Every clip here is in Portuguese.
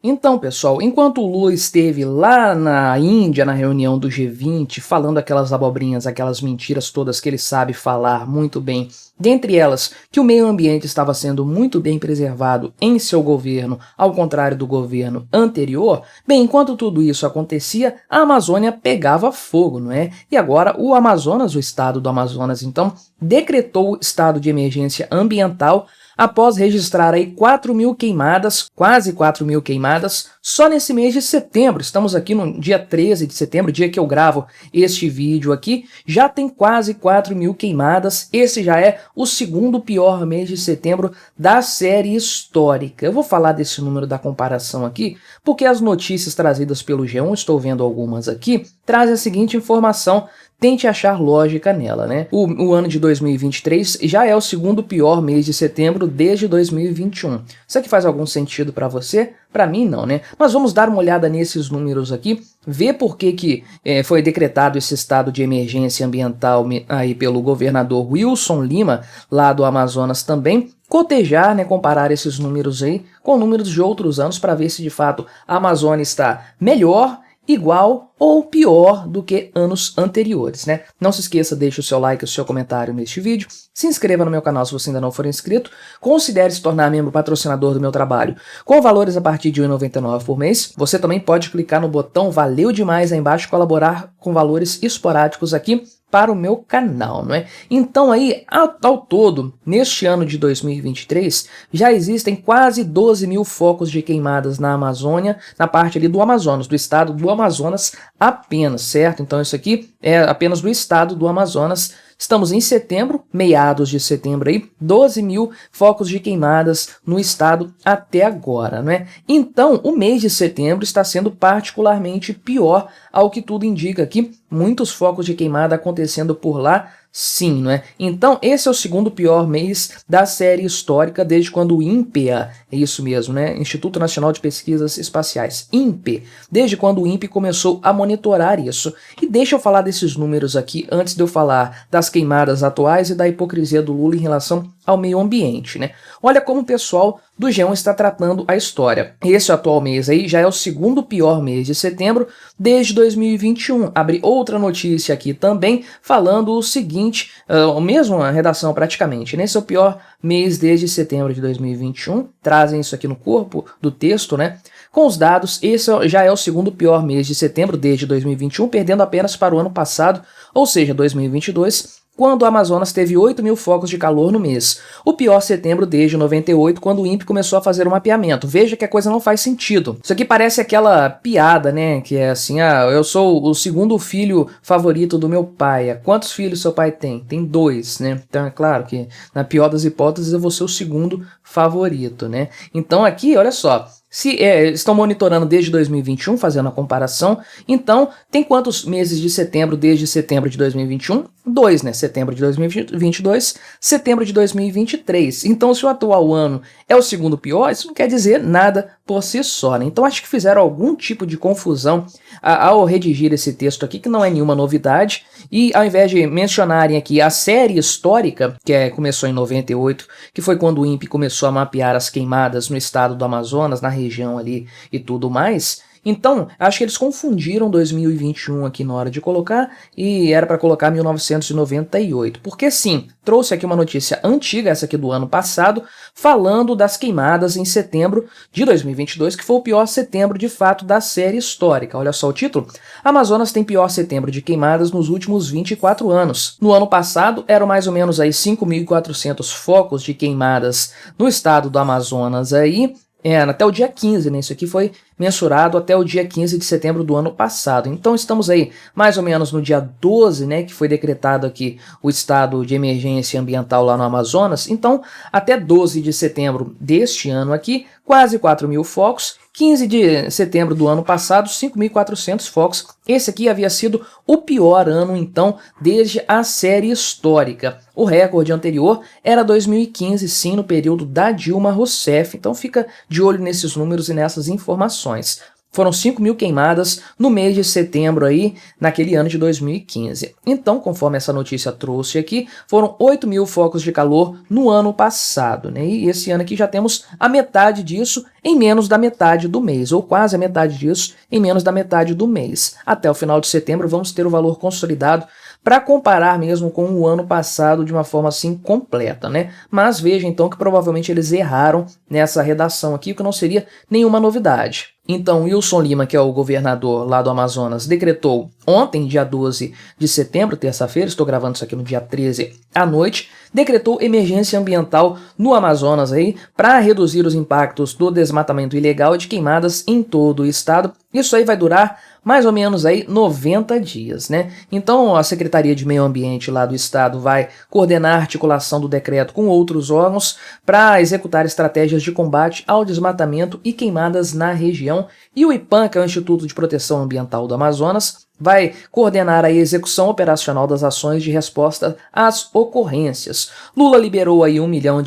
Então, pessoal, enquanto o Lula esteve lá na Índia, na reunião do G20, falando aquelas abobrinhas, aquelas mentiras todas que ele sabe falar muito bem, dentre elas que o meio ambiente estava sendo muito bem preservado em seu governo, ao contrário do governo anterior, bem, enquanto tudo isso acontecia, a Amazônia pegava fogo, não é? E agora o Amazonas, o estado do Amazonas, então, decretou o estado de emergência ambiental após registrar aí 4.000 queimadas, quase 4.000 queimadas, só nesse mês de setembro. Estamos aqui no dia 13 de setembro, dia que eu gravo este vídeo aqui, já tem quase 4.000 queimadas. Esse já é o segundo pior mês de setembro da série histórica. Eu vou falar desse número da comparação aqui, porque as notícias trazidas pelo G1, estou vendo algumas aqui, trazem a seguinte informação. Tente achar lógica nela, né? O ano de 2023 já é o segundo pior mês de setembro desde 2021. Isso aqui faz algum sentido para você? Para mim não, né? Mas vamos dar uma olhada nesses números aqui, ver por que foi decretado esse estado de emergência ambiental aí pelo governador Wilson Lima, lá do Amazonas também, cotejar, né, comparar esses números aí com números de outros anos para ver se de fato a Amazônia está melhor, igual ou pior do que anos anteriores, né? Não se esqueça, deixe o seu like e o seu comentário neste vídeo, se inscreva no meu canal se você ainda não for inscrito, considere se tornar membro patrocinador do meu trabalho com valores a partir de R$ 1,99 por mês. Você também pode clicar no botão Valeu Demais aí embaixo e colaborar com valores esporádicos aqui para o meu canal, não é? Então aí, ao todo, neste ano de 2023, já existem quase 12.000 focos de queimadas na Amazônia, na parte ali do Amazonas, do estado do Amazonas apenas, certo? Então isso aqui é apenas do estado do Amazonas. Estamos em setembro, meados de setembro aí, 12.000 focos de queimadas no estado até agora, não é? Então, o mês de setembro está sendo particularmente pior, ao que tudo indica aqui, muitos focos de queimada acontecendo por lá, sim, não é? Então, esse é o segundo pior mês da série histórica desde quando o INPE, é isso mesmo, né? Instituto Nacional de Pesquisas Espaciais, INPE, desde quando o INPE começou a monitorar isso. E deixa eu falar desses números aqui antes de eu falar das queimadas atuais e da hipocrisia do Lula em relação ao meio ambiente, né? Olha como o pessoal do G1 está tratando a história. Esse atual mês aí já é o segundo pior mês de setembro desde 2021. Abri outra notícia aqui também falando o seguinte, a mesma redação praticamente, né? Esse é o pior mês desde setembro de 2021. Trazem isso aqui no corpo do texto, né? Com os dados, esse já é o segundo pior mês de setembro desde 2021, perdendo apenas para o ano passado, ou seja, 2022, quando o Amazonas teve 8.000 focos de calor no mês. O pior setembro desde 98, quando o INPE começou a fazer o mapeamento. Veja que a coisa não faz sentido. Isso aqui parece aquela piada, né? Que é assim, eu sou o segundo filho favorito do meu pai. Quantos filhos seu pai tem? Tem 2, né? Então é claro que, na pior das hipóteses, eu vou ser o segundo favorito, né? Então aqui, olha só. Se estão monitorando desde 2021, fazendo a comparação, então tem quantos meses de setembro desde setembro de 2021? 2, né? Setembro de 2022, setembro de 2023. Então, se o atual ano é o segundo pior, isso não quer dizer nada por si só, né? Então, acho que fizeram algum tipo de confusão ao redigir esse texto aqui, que não é nenhuma novidade, e ao invés de mencionarem aqui a série histórica, que começou em 98, que foi quando o INPE começou a mapear as queimadas no estado do Amazonas, na região ali e tudo mais. Então, acho que eles confundiram 2021 aqui na hora de colocar e era para colocar 1998. Porque sim, trouxe aqui uma notícia antiga, essa aqui do ano passado, falando das queimadas em setembro de 2022, que foi o pior setembro de fato da série histórica. Olha só o título. Amazonas tem pior setembro de queimadas nos últimos 24 anos. No ano passado, eram mais ou menos aí 5.400 focos de queimadas no estado do Amazonas aí, até o dia 15, né? Isso aqui foi mensurado até o dia 15 de setembro do ano passado. Então estamos aí mais ou menos no dia 12, né, que foi decretado aqui o estado de emergência ambiental lá no Amazonas. Então, até 12 de setembro deste ano aqui, quase 4.000 focos. 15 de setembro do ano passado, 5.400 focos. Esse aqui havia sido o pior ano, então, desde a série histórica. O recorde anterior era 2015, sim, no período da Dilma Rousseff. Então fica de olho nesses números e nessas informações. foram 5.000 queimadas no mês de setembro aí, naquele ano de 2015. Então, conforme essa notícia trouxe aqui, foram 8.000 focos de calor no ano passado, né? E esse ano aqui já temos a metade disso em menos da metade do mês, ou quase a metade disso em menos da metade do mês. Até o final de setembro vamos ter o valor consolidado para comparar mesmo com o ano passado de uma forma assim completa, né? Mas veja então que provavelmente eles erraram nessa redação aqui, o que não seria nenhuma novidade. Então, Wilson Lima, que é o governador lá do Amazonas, decretou ontem, dia 12 de setembro, terça-feira, estou gravando isso aqui no dia 13 à noite, decretou emergência ambiental no Amazonas aí para reduzir os impactos do desmatamento ilegal e de queimadas em todo o estado. Isso aí vai durar mais ou menos aí 90 dias, né? Então, a Secretaria de Meio Ambiente lá do estado vai coordenar a articulação do decreto com outros órgãos para executar estratégias de combate ao desmatamento e queimadas na região. E o IPAM, que é o Instituto de Proteção Ambiental do Amazonas, vai coordenar a execução operacional das ações de resposta às ocorrências. Lula liberou aí R$1 milhão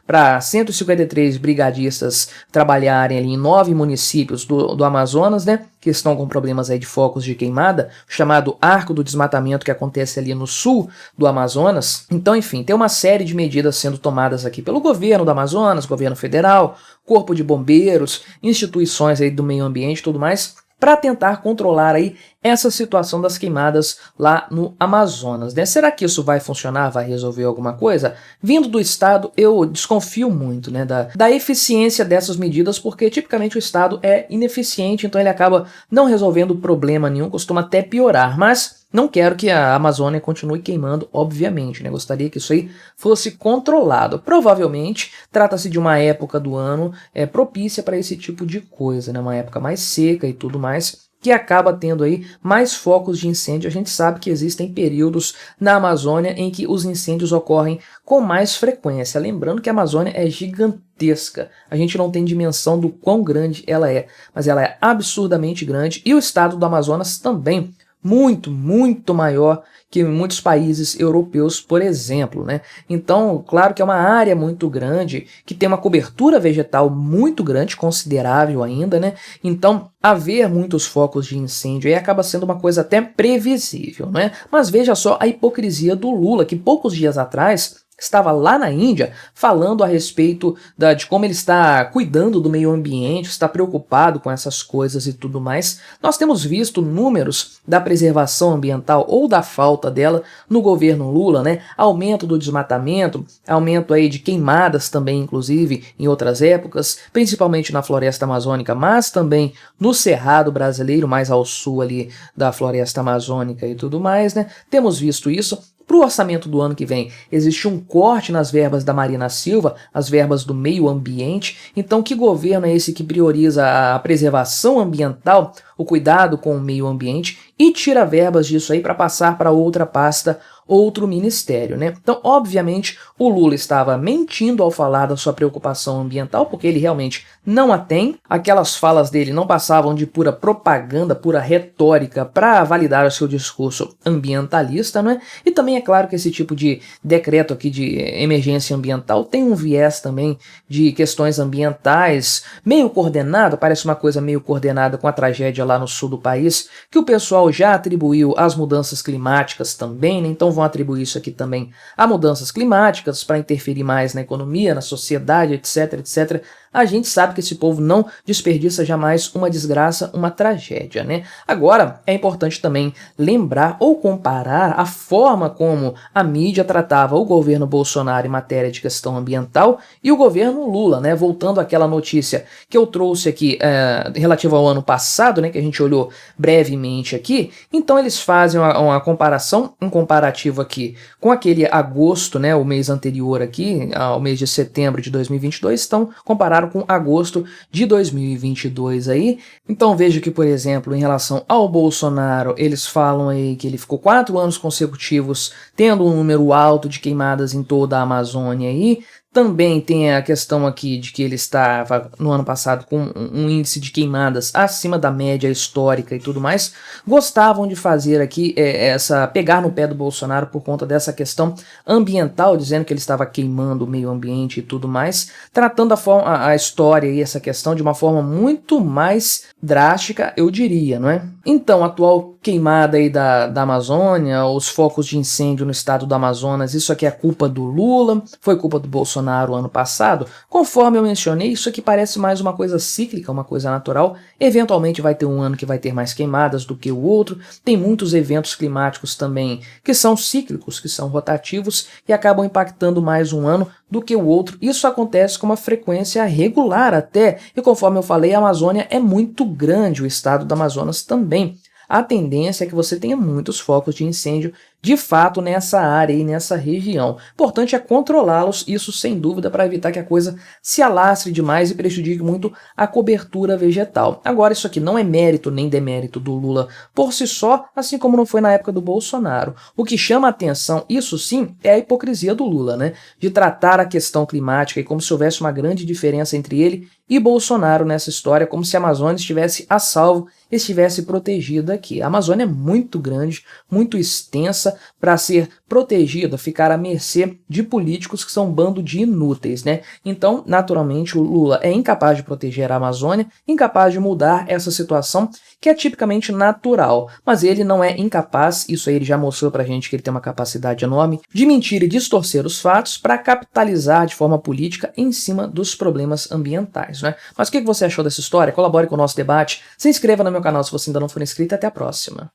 para 153 brigadistas trabalharem ali em 9 municípios do Amazonas, né, que estão com problemas aí de focos de queimada, chamado Arco do Desmatamento, que acontece ali no sul do Amazonas. Então, enfim, tem uma série de medidas sendo tomadas aqui pelo governo do Amazonas, governo federal, corpo de bombeiros, instituições aí do meio ambiente e tudo mais, para tentar controlar aí essa situação das queimadas lá no Amazonas, né? Será que isso vai funcionar, vai resolver alguma coisa? Vindo do Estado, eu desconfio muito, né, da eficiência dessas medidas, porque tipicamente o Estado é ineficiente, então ele acaba não resolvendo problema nenhum, costuma até piorar, mas não quero que a Amazônia continue queimando, obviamente, né? Gostaria que isso aí fosse controlado. Provavelmente trata-se de uma época do ano propícia para esse tipo de coisa, né? Uma época mais seca e tudo mais, que acaba tendo aí mais focos de incêndio. A gente sabe que existem períodos na Amazônia em que os incêndios ocorrem com mais frequência. Lembrando que a Amazônia é gigantesca. A gente não tem dimensão do quão grande ela é, mas ela é absurdamente grande. E o estado do Amazonas também muito, muito maior que muitos países europeus, por exemplo, né? Então, claro que é uma área muito grande, que tem uma cobertura vegetal muito grande, considerável ainda, né? Então, haver muitos focos de incêndio aí acaba sendo uma coisa até previsível, né? Mas veja só a hipocrisia do Lula, que poucos dias atrás estava lá na Índia falando a respeito de como ele está cuidando do meio ambiente, está preocupado com essas coisas e tudo mais. Nós temos visto números da preservação ambiental ou da falta dela no governo Lula, né? Aumento do desmatamento, aumento aí de queimadas também, inclusive, em outras épocas, principalmente na floresta amazônica, mas também no Cerrado brasileiro, mais ao sul ali da floresta amazônica e tudo mais, né? Temos visto isso. Para o orçamento do ano que vem, existe um corte nas verbas da Marina Silva, as verbas do meio ambiente. Então, que governo é esse que prioriza a preservação ambiental, o cuidado com o meio ambiente e tira verbas disso aí para passar para outra pasta, outro ministério, né? Então, obviamente, o Lula estava mentindo ao falar da sua preocupação ambiental, porque ele realmente não a tem. Aquelas falas dele não passavam de pura propaganda, pura retórica para validar o seu discurso ambientalista, né? E também é claro que esse tipo de decreto aqui de emergência ambiental tem um viés também de questões ambientais meio coordenado, parece uma coisa meio coordenada com a tragédia lá no sul do país, que o pessoal já atribuiu às mudanças climáticas também, né? Então vão atribuir isso aqui também a mudanças climáticas para interferir mais na economia, na sociedade, etc, etc. A gente sabe que esse povo não desperdiça jamais uma desgraça, uma tragédia, né? Agora, é importante também lembrar ou comparar a forma como a mídia tratava o governo Bolsonaro em matéria de questão ambiental e o governo Lula, né? Voltando àquela notícia que eu trouxe aqui relativa ao ano passado, né? Que a gente olhou brevemente aqui. Então, eles fazem uma comparação, um comparativo aqui com aquele agosto, né? O mês anterior aqui, ao mês de setembro de 2022, então compararam com agosto de 2022 aí. Então veja que, por exemplo, em relação ao Bolsonaro, eles falam aí que ele ficou 4 anos consecutivos tendo um número alto de queimadas em toda a Amazônia aí, Também tem a questão aqui de que ele estava no ano passado com um índice de queimadas acima da média histórica e tudo mais. Gostavam de fazer aqui pegar no pé do Bolsonaro por conta dessa questão ambiental, dizendo que ele estava queimando o meio ambiente e tudo mais, tratando a história e essa questão de uma forma muito mais drástica, eu diria, não é? Então, a atual queimada aí da Amazônia, os focos de incêndio no estado do Amazonas, isso aqui é culpa do Lula, foi culpa do Bolsonaro ano passado? Conforme eu mencionei, isso aqui parece mais uma coisa cíclica, uma coisa natural. Eventualmente vai ter um ano que vai ter mais queimadas do que o outro. Tem muitos eventos climáticos também que são cíclicos, que são rotativos e acabam impactando mais um ano do que o outro. Isso acontece com uma frequência regular até, e conforme eu falei, a Amazônia é muito grande, o estado do Amazonas também. A tendência é que você tenha muitos focos de incêndio de fato nessa área e nessa região. Importante é controlá-los, isso sem dúvida, para evitar que a coisa se alastre demais e prejudique muito a cobertura vegetal. Agora, isso aqui não é mérito nem demérito do Lula por si só, assim como não foi na época do Bolsonaro. O que chama a atenção, isso sim, é a hipocrisia do Lula, né? De tratar a questão climática e como se houvesse uma grande diferença entre ele e Bolsonaro nessa história, como se a Amazônia estivesse a salvo, estivesse protegida aqui. A Amazônia é muito grande, muito extensa para ser protegida, ficar à mercê de políticos que são um bando de inúteis, né? Então, naturalmente, o Lula é incapaz de proteger a Amazônia, incapaz de mudar essa situação que é tipicamente natural, mas ele não é incapaz, isso aí ele já mostrou pra gente que ele tem uma capacidade enorme, de mentir e distorcer os fatos para capitalizar de forma política em cima dos problemas ambientais, né? Mas o que você achou dessa história? Colabore com o nosso debate, se inscreva no meu canal se você ainda não for inscrito e até a próxima.